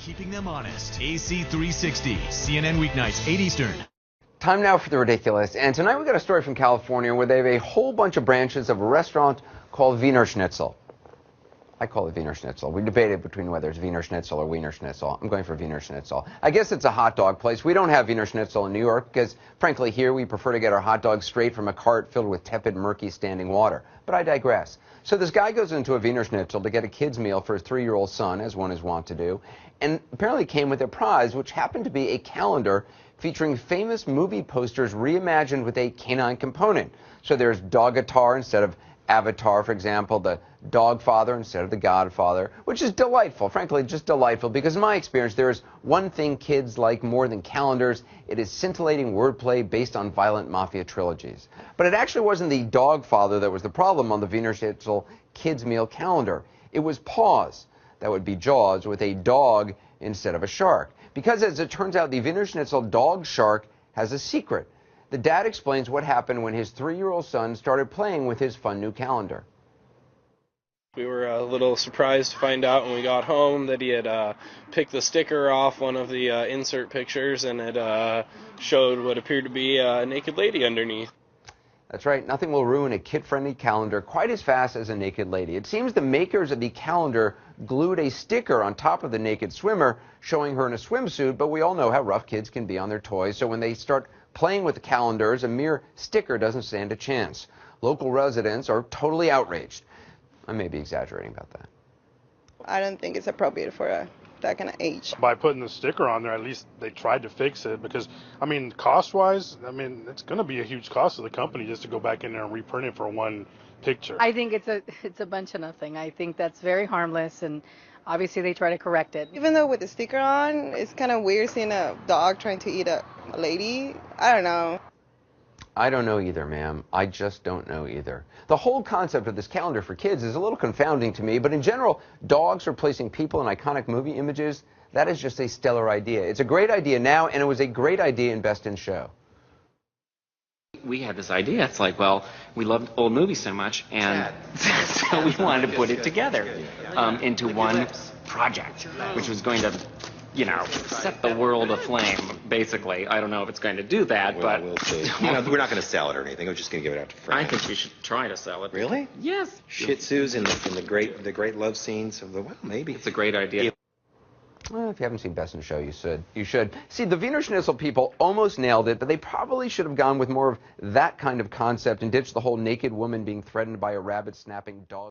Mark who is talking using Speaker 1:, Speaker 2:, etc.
Speaker 1: Keeping them honest. AC 360, CNN weeknights, 8 Eastern.
Speaker 2: Time now for the ridiculous. And tonight we got a story from California where they have a whole bunch of branches of a restaurant called Wiener Schnitzel. I call it Wiener Schnitzel. We debated between whether it's Wiener Schnitzel or Wiener Schnitzel. I'm going for Wiener Schnitzel. I guess it's a hot dog place. We don't have Wiener Schnitzel in New York because, frankly, here we prefer to get our hot dogs straight from a cart filled with tepid, murky standing water. But I digress. So this guy goes into a Wiener Schnitzel to get a kid's meal for his 3-year-old son, as one is wont to do, and apparently came with a prize, which happened to be a calendar featuring famous movie posters reimagined with a canine component. So there's Dogatar instead of Avatar, for example, the Dogfather instead of the Godfather, which is delightful, frankly, just delightful, because in my experience, there is one thing kids like more than calendars. It is scintillating wordplay based on violent mafia trilogies. But it actually wasn't the Dogfather that was the problem on the Wiener Schnitzel kids meal calendar. It was Paws. That would be Jaws with a dog instead of a shark. Because as it turns out, the Wiener Schnitzel dog shark has a secret. The dad explains what happened when his 3-year-old son started playing with his fun new calendar.
Speaker 3: We were a little surprised to find out when we got home that he had picked the sticker off one of the insert pictures, and it showed what appeared to be a naked lady underneath.
Speaker 2: That's right, nothing will ruin a kid-friendly calendar quite as fast as a naked lady. It seems the makers of the calendar glued a sticker on top of the naked swimmer showing her in a swimsuit, but we all know how rough kids can be on their toys, so when they start playing with the calendars, a mere sticker doesn't stand a chance. Local residents are totally outraged. I may be exaggerating about that.
Speaker 4: I don't think it's appropriate for that kind of age.
Speaker 5: By putting the sticker on there, at least they tried to fix it, because, I mean, cost-wise, I mean, it's going to be a huge cost to the company just to go back in there and reprint it for one picture.
Speaker 6: I think it's a bunch of nothing. I think that's very harmless, and obviously they try to correct it.
Speaker 4: Even though with the sticker on, it's kind of weird seeing a dog trying to eat a lady. I don't know.
Speaker 2: I don't know either, ma'am. I just don't know either. The whole concept of this calendar for kids is a little confounding to me, but in general, dogs replacing people in iconic movie images, that is just a stellar idea. It's a great idea now, and it was a great idea in Best in Show.
Speaker 7: We had this idea. It's like, well, we loved old movies so much, and so we wanted to put it together into one project, which was going to, you know, set the world aflame, basically. I don't know if it's going to do that, but
Speaker 8: we'll see. You know, we're not going to sell it or anything. We're just going to give it out to friends.
Speaker 7: I think we should try to sell it.
Speaker 8: Really?
Speaker 7: Yes.
Speaker 8: Shih Tzus in the great love scenes of the, well, maybe.
Speaker 7: It's a great idea.
Speaker 2: Well, if you haven't seen Best in Show, you should. You should. See, the Wiener Schnitzel people almost nailed it, but they probably should have gone with more of that kind of concept and ditched the whole naked woman being threatened by a rabbit-snapping dog.